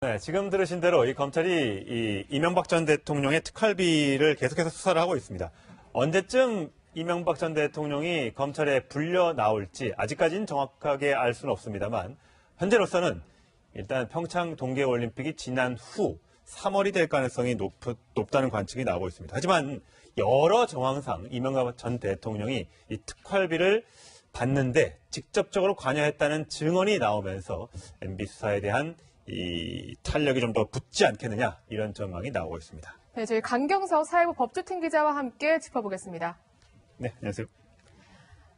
네, 지금 들으신 대로 이 검찰이 이명박 전 대통령의 특활비를 계속해서 수사를 하고 있습니다. 언제쯤 이명박 전 대통령이 검찰에 불려 나올지 아직까지는 정확하게 알 수는 없습니다만 현재로서는 일단 평창 동계올림픽이 지난 후 3월이 될 가능성이 높다는 관측이 나오고 있습니다. 하지만 여러 정황상 이명박 전 대통령이 이 특활비를 받는데 직접적으로 관여했다는 증언이 나오면서 MB 수사에 대한 이 탄력이 좀 더 붙지 않겠느냐 이런 전망이 나오고 있습니다. 네, 저희 강경석 사회부 법조팀 기자와 함께 짚어보겠습니다. 네, 안녕하세요.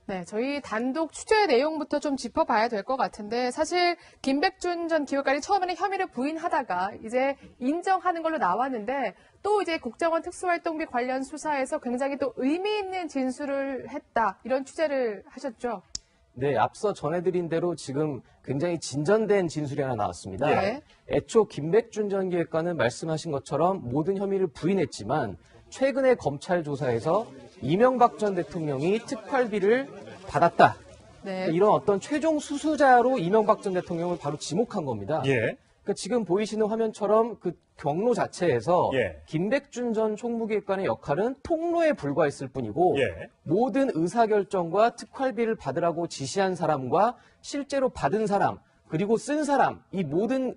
네, 저희 단독 취재 내용부터 좀 짚어봐야 될 것 같은데 사실 김백준 전 기획관이 처음에는 혐의를 부인하다가 이제 인정하는 걸로 나왔는데 또 이제 국정원 특수활동비 관련 수사에서 굉장히 또 의미 있는 진술을 했다 이런 취재를 하셨죠? 네, 앞서 전해드린 대로 지금 굉장히 진전된 진술이 하나 나왔습니다. 네. 애초 김백준 전 기획관은 말씀하신 것처럼 모든 혐의를 부인했지만 최근의 검찰 조사에서 이명박 전 대통령이 특활비를 받았다. 네. 이런 어떤 최종 수수자로 이명박 전 대통령을 바로 지목한 겁니다. 예. 그러니까 지금 보이시는 화면처럼 그 경로 자체에서 예. 김백준 전 총무기획관의 역할은 통로에 불과했을 뿐이고 예. 모든 의사결정과 특활비를 받으라고 지시한 사람과 실제로 받은 사람 그리고 쓴 사람 이 모든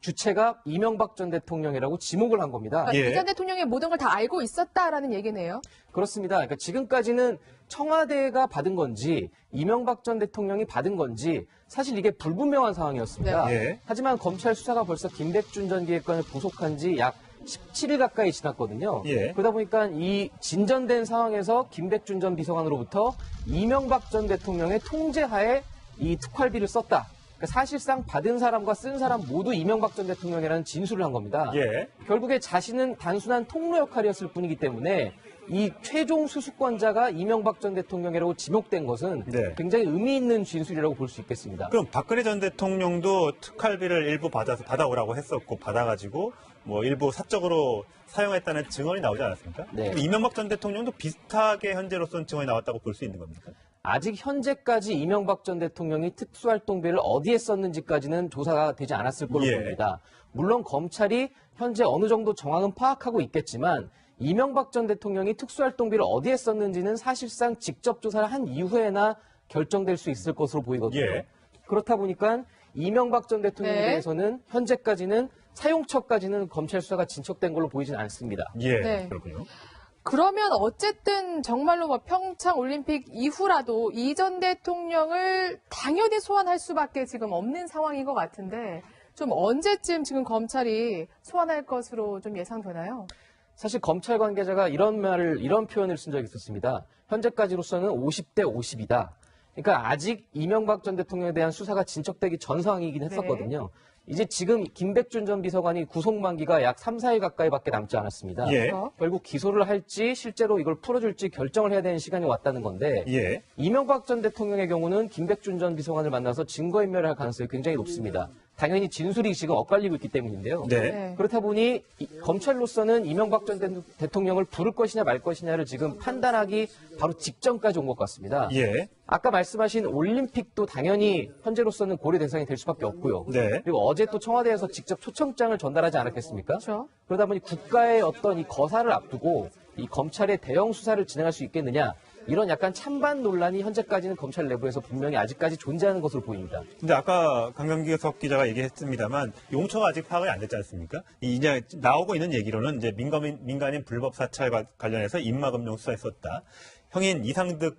주체가 이명박 전 대통령이라고 지목을 한 겁니다. 그러니까 예. 이 전 대통령이 모든 걸 다 알고 있었다라는 얘기네요. 그렇습니다. 그러니까 지금까지는 청와대가 받은 건지 이명박 전 대통령이 받은 건지 사실 이게 불분명한 상황이었습니다. 네. 예. 하지만 검찰 수사가 벌써 김백준 전 기획관을 구속한 지 약 17일 가까이 지났거든요. 예. 그러다 보니까 이 진전된 상황에서 김백준 전 비서관으로부터 이명박 전 대통령의 통제하에 이 특활비를 썼다. 그러니까 사실상 받은 사람과 쓴 사람 모두 이명박 전 대통령이라는 진술을 한 겁니다. 예. 결국에 자신은 단순한 통로 역할이었을 뿐이기 때문에 이 최종 수수권자가 이명박 전 대통령이라고 지목된 것은 네. 굉장히 의미 있는 진술이라고 볼 수 있겠습니다. 그럼 박근혜 전 대통령도 특활비를 일부 받아오라고 했었고 받아가지고 뭐 일부 사적으로 사용했다는 증언이 나오지 않았습니까? 네. 그럼 이명박 전 대통령도 비슷하게 현재로서는 증언이 나왔다고 볼 수 있는 겁니까? 아직 현재까지 이명박 전 대통령이 특수활동비를 어디에 썼는지까지는 조사가 되지 않았을 걸로 예. 봅니다. 물론 검찰이 현재 어느 정도 정황은 파악하고 있겠지만 이명박 전 대통령이 특수활동비를 어디에 썼는지는 사실상 직접 조사를 한 이후에나 결정될 수 있을 것으로 보이거든요. 예. 그렇다 보니까 이명박 전 대통령에 네. 대해서는 현재까지는 사용처까지는 검찰 수사가 진척된 걸로 보이진 않습니다. 예. 네. 그렇군요. 그러면 어쨌든 정말로 뭐 평창 올림픽 이후라도 이 전 대통령을 당연히 소환할 수밖에 지금 없는 상황인 것 같은데 좀 언제쯤 지금 검찰이 소환할 것으로 좀 예상되나요? 사실 검찰 관계자가 이런 표현을 쓴 적이 있었습니다. 현재까지로서는 50대 50이다. 그러니까 아직 이명박 전 대통령에 대한 수사가 진척되기 전 상황이긴 했었거든요. 이제 지금 김백준 전 비서관이 구속 만기가 약 3, 4일 가까이밖에 남지 않았습니다. 예. 그렇죠? 결국 기소를 할지 실제로 이걸 풀어줄지 결정을 해야 되는 시간이 왔다는 건데 예. 이명박 전 대통령의 경우는 김백준 전 비서관을 만나서 증거인멸을 할 가능성이 굉장히 높습니다. 당연히 진술이 지금 엇갈리고 있기 때문인데요. 네. 네. 그렇다 보니 검찰로서는 이명박 전 대통령을 부를 것이냐 말 것이냐를 지금 판단하기 바로 직전까지 온 것 같습니다. 예. 아까 말씀하신 올림픽도 당연히 현재로서는 고려 대상이 될 수밖에 없고요. 네. 그리고 어제 또 청와대에서 직접 초청장을 전달하지 않았겠습니까? 그렇죠. 그러다 보니 국가의 어떤 이 거사를 앞두고 이 검찰의 대형 수사를 진행할 수 있겠느냐 이런 약간 찬반 논란이 현재까지는 검찰 내부에서 분명히 아직까지 존재하는 것으로 보입니다. 근데 아까 강경석 기자가 얘기했습니다만 용처가 아직 파악이 안 됐지 않습니까? 이제 나오고 있는 얘기로는 이제 민간인 불법 사찰과 관련해서 입막음용 수사했었다. 형인 이상득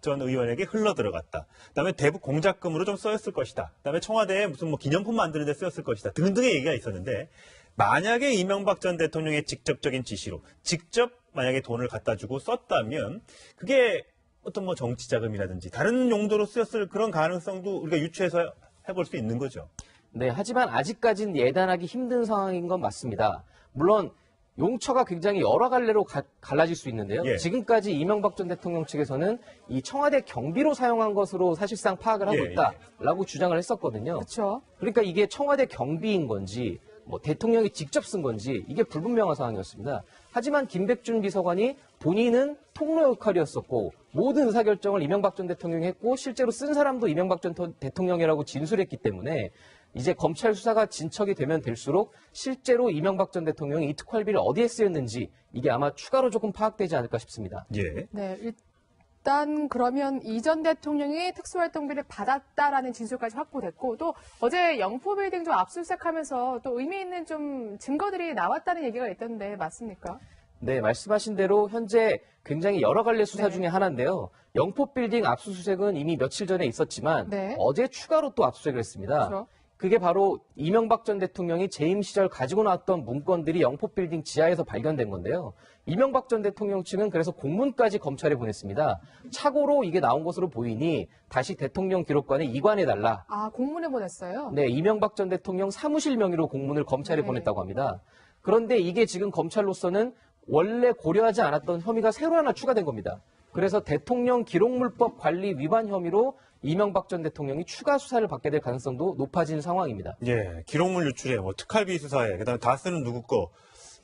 전 의원에게 흘러 들어갔다. 그다음에 대북 공작금으로 좀 쓰였을 것이다. 그다음에 청와대에 무슨 뭐 기념품 만드는 데 쓰였을 것이다. 등등의 얘기가 있었는데 만약에 이명박 전 대통령의 직접적인 지시로 직접 만약에 돈을 갖다 주고 썼다면 그게 어떤 뭐 정치 자금이라든지 다른 용도로 쓰였을 그런 가능성도 우리가 유추해서 해볼 수 있는 거죠. 네, 하지만 아직까지는 예단하기 힘든 상황인 건 맞습니다. 물론 용처가 굉장히 여러 갈래로 갈라질 수 있는데요. 예. 지금까지 이명박 전 대통령 측에서는 이 청와대 경비로 사용한 것으로 사실상 파악을 하고 예, 있다라고 주장을 했었거든요. 그렇죠. 그러니까 이게 청와대 경비인 건지 뭐 대통령이 직접 쓴 건지 이게 불분명한 상황이었습니다. 하지만 김백준 비서관이 본인은 통로 역할이었었고 모든 의사결정을 이명박 전 대통령이 했고 실제로 쓴 사람도 이명박 전 대통령이라고 진술했기 때문에 이제 검찰 수사가 진척이 되면 될수록 실제로 이명박 전 대통령이 이 특활비를 어디에 쓰였는지 이게 아마 추가로 조금 파악되지 않을까 싶습니다. 예. 네, 일단 그러면 이 전 대통령이 특수활동비를 받았다라는 진술까지 확보됐고 또 어제 영포빌딩 좀 압수수색하면서 또 의미 있는 좀 증거들이 나왔다는 얘기가 있던데 맞습니까? 네, 말씀하신 대로 현재 굉장히 여러 갈래 수사 네. 중에 하나인데요. 영포빌딩 압수수색은 이미 며칠 전에 있었지만 네. 어제 추가로 또 압수수색을 했습니다. 그렇죠. 그게 바로 이명박 전 대통령이 재임 시절 가지고 나왔던 문건들이 영포빌딩 지하에서 발견된 건데요. 이명박 전 대통령 측은 그래서 공문까지 검찰에 보냈습니다. 착오로 이게 나온 것으로 보이니 다시 대통령 기록관에 이관해달라. 아, 공문을 보냈어요? 네, 이명박 전 대통령 사무실 명의로 공문을 검찰에 네. 보냈다고 합니다. 그런데 이게 지금 검찰로서는 원래 고려하지 않았던 혐의가 새로 하나 추가된 겁니다. 그래서 대통령 기록물법 관리 위반 혐의로 이명박 전 대통령이 추가 수사를 받게 될 가능성도 높아진 상황입니다. 예, 기록물 유출에 뭐 특활비 수사에 그다음에 다스는 누구 거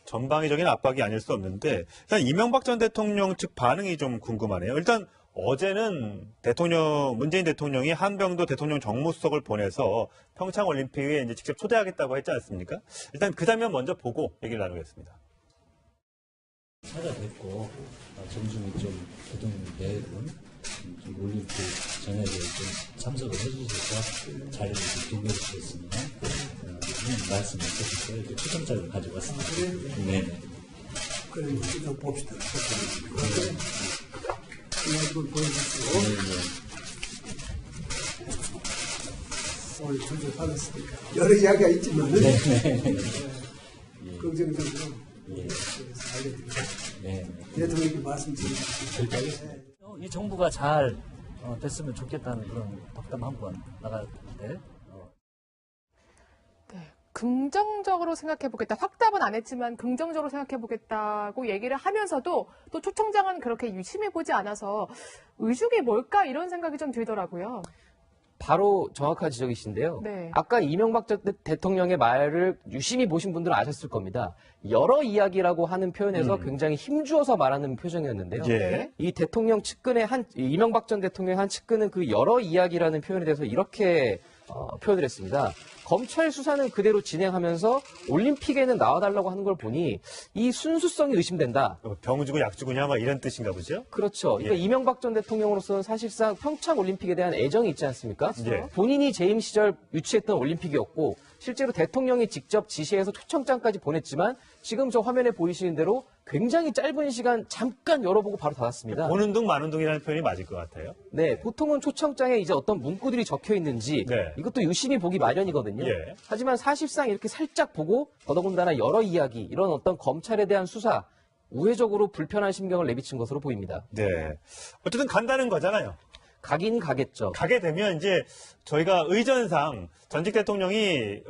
전방위적인 압박이 아닐 수 없는데 일단 이명박 전 대통령 측 반응이 좀 궁금하네요. 일단 어제는 문재인 대통령이 한병도 대통령 정무수석을 보내서 평창 올림픽에 이제 직접 초대하겠다고 했지 않습니까? 일단 그 장면 먼저 보고 얘기를 나누겠습니다. 찾아뵙고 정중히 좀 대통령 대회군 올림픽 전역에 좀 참석을 해주셔서 자리를 좀 빛내주셨으면 그런 말씀을 드리고 이렇게 초청장을 가지고 왔습니다. 네. 그래, 일단 봅시다. 이걸 보여주시고, 오늘 주제 받았으니까. 여러 이야기가 있지만은, 긍정적으로, 알려드리고, 네. 대통령께 말씀드리고, 이 정부가 잘 됐으면 좋겠다는 그런 덕담 한번 나갔는데 네, 긍정적으로 생각해보겠다. 확답은 안 했지만 긍정적으로 생각해보겠다고 얘기를 하면서도 또 초청장은 그렇게 유심히 보지 않아서 의중이 뭘까 이런 생각이 좀 들더라고요. 바로 정확한 지적이신데요. 네. 아까 이명박 전 대통령의 말을 유심히 보신 분들은 아셨을 겁니다. 여러 이야기라고 하는 표현에서 굉장히 힘주어서 말하는 표정이었는데요. 예. 이 대통령 측근의 이명박 전 대통령의 한 측근은 그 여러 이야기라는 표현에 대해서 이렇게 표현을 했습니다. 검찰 수사는 그대로 진행하면서 올림픽에는 나와달라고 하는 걸 보니 이 순수성이 의심된다. 병 주고 약 주고냐 막 이런 뜻인가 보죠? 그렇죠. 그러니까 예. 이명박 전 대통령으로서는 사실상 평창 올림픽에 대한 애정이 있지 않습니까? 예. 본인이 재임 시절 유치했던 올림픽이었고 실제로 대통령이 직접 지시해서 초청장까지 보냈지만 지금 저 화면에 보이시는 대로 굉장히 짧은 시간 잠깐 열어보고 바로 닫았습니다. 보는 둥 마는 둥이라는 표현이 맞을 것 같아요. 네, 보통은 초청장에 이제 어떤 문구들이 적혀 있는지 네. 이것도 유심히 보기 마련이거든요. 예. 하지만 사실상 이렇게 살짝 보고 더더군다나 여러 이야기 이런 어떤 검찰에 대한 수사 우회적으로 불편한 심경을 내비친 것으로 보입니다. 네. 어쨌든 간다는 거잖아요. 가긴 가겠죠. 가게 되면 이제 저희가 의전상 전직 대통령이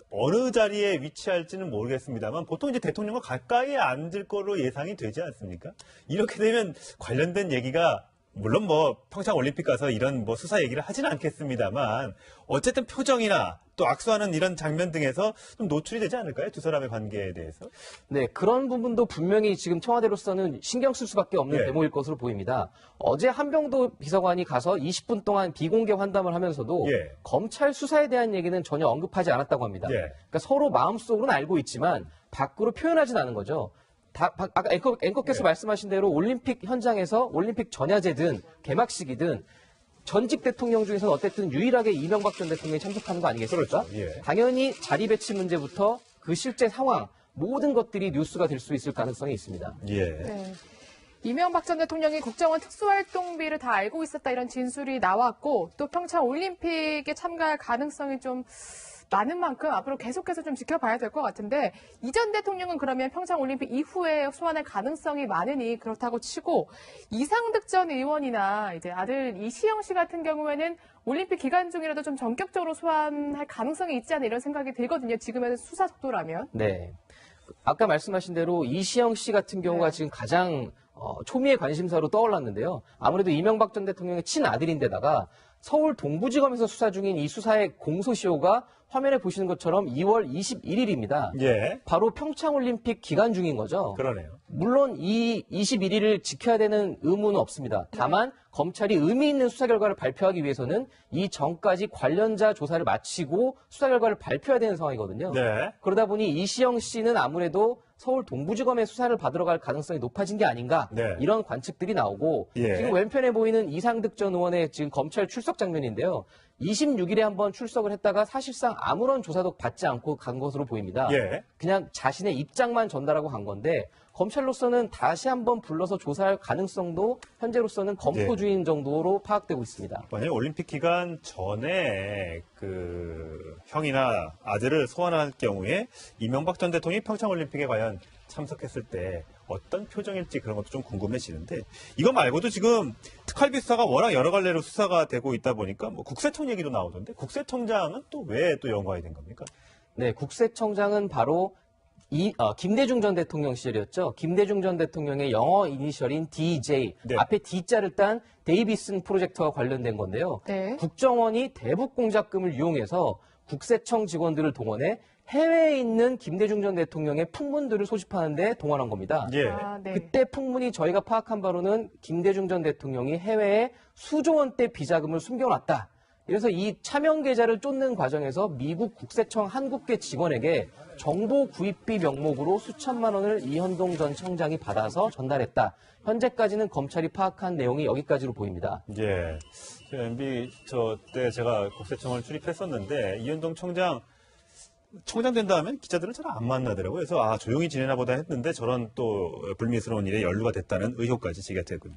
어느 자리에 위치할지는 모르겠습니다만 보통 이제 대통령과 가까이 앉을 거로 예상이 되지 않습니까? 이렇게 되면 관련된 얘기가 물론 뭐 평창 올림픽 가서 이런 뭐 수사 얘기를 하지는 않겠습니다만 어쨌든 표정이나 또 악수하는 이런 장면 등에서 좀 노출이 되지 않을까요? 두 사람의 관계에 대해서. 네, 그런 부분도 분명히 지금 청와대로서는 신경 쓸 수밖에 없는 예. 대목일 것으로 보입니다. 어제 한병도 비서관이 가서 20분 동안 비공개 환담을 하면서도 예. 검찰 수사에 대한 얘기는 전혀 언급하지 않았다고 합니다. 예. 그러니까 서로 마음속으로는 알고 있지만 밖으로 표현하진 않은 거죠. 아까 앵커께서 예. 말씀하신 대로 올림픽 현장에서 올림픽 전야제든 개막식이든 전직 대통령 중에서는 어쨌든 유일하게 이명박 전 대통령이 참석하는 거 아니겠습니까? 그렇죠. 예. 당연히 자리 배치 문제부터 그 실제 상황 모든 것들이 뉴스가 될 수 있을 가능성이 있습니다. 예. 네. 이명박 전 대통령이 국정원 특수활동비를 다 알고 있었다 이런 진술이 나왔고 또 평창 올림픽에 참가할 가능성이 좀 많은 만큼 앞으로 계속해서 좀 지켜봐야 될 것 같은데 이 전 대통령은 그러면 평창 올림픽 이후에 소환할 가능성이 많으니 그렇다고 치고 이상득 전 의원이나 이제 아들 이시영 씨 같은 경우에는 올림픽 기간 중이라도 좀 전격적으로 소환할 가능성이 있지 않나 이런 생각이 들거든요. 지금의 수사 속도라면. 네. 아까 말씀하신 대로 이시영 씨 같은 경우가 네. 지금 가장 초미의 관심사로 떠올랐는데요. 아무래도 이명박 전 대통령의 친아들인데다가 서울 동부지검에서 수사 중인 이 수사의 공소시효가 화면에 보시는 것처럼 2월 21일입니다. 예. 바로 평창올림픽 기간 중인 거죠. 그러네요. 물론 이 21일을 지켜야 되는 의무는 없습니다. 다만 검찰이 의미 있는 수사 결과를 발표하기 위해서는 이 전까지 관련자 조사를 마치고 수사 결과를 발표해야 되는 상황이거든요. 네. 그러다 보니 이시영 씨는 아무래도 서울 동부지검의 수사를 받으러 갈 가능성이 높아진 게 아닌가 네. 이런 관측들이 나오고 예. 지금 왼편에 보이는 이상득 전 의원의 지금 검찰 출석 장면인데요. 26일에 한번 출석을 했다가 사실상 아무런 조사도 받지 않고 간 것으로 보입니다. 예. 그냥 자신의 입장만 전달하고 간 건데 검찰로서는 다시 한번 불러서 조사할 가능성도 현재로서는 검토 중인 정도로 파악되고 있습니다. 만약에 올림픽 기간 전에 그 형이나 아들을 소환할 경우에 이명박 전 대통령이 평창올림픽에 과연 참석했을 때 어떤 표정일지 그런 것도 좀 궁금해지는데 이거 말고도 지금 특활비 수사가 워낙 여러 갈래로 수사가 되고 있다 보니까 뭐 국세청 얘기도 나오던데 국세청장은 또 왜 또 연관이 된 겁니까? 네, 국세청장은 바로 김대중 전 대통령 시절이었죠. 김대중 전 대통령의 영어 이니셜인 DJ, 네. 앞에 D자를 딴 데이비슨 프로젝트와 관련된 건데요. 네. 국정원이 대북 공작금을 이용해서 국세청 직원들을 동원해 해외에 있는 김대중 전 대통령의 풍문들을 소집하는 데 동원한 겁니다. 예. 아, 네. 그때 풍문이 저희가 파악한 바로는 김대중 전 대통령이 해외에 수조 원대 비자금을 숨겨놨다. 그래서 이 차명 계좌를 쫓는 과정에서 미국 국세청 한국계 직원에게 정보 구입비 명목으로 수천만 원을 이현동 전 청장이 받아서 전달했다. 현재까지는 검찰이 파악한 내용이 여기까지로 보입니다. 예. MB 때 제가 국세청을 출입했었는데 이현동 청장 된다 하면 기자들은 잘 안 만나더라고요. 그래서 조용히 지내나 보다 했는데 저런 또 불미스러운 일에 연루가 됐다는 의혹까지 제기가 됐군요.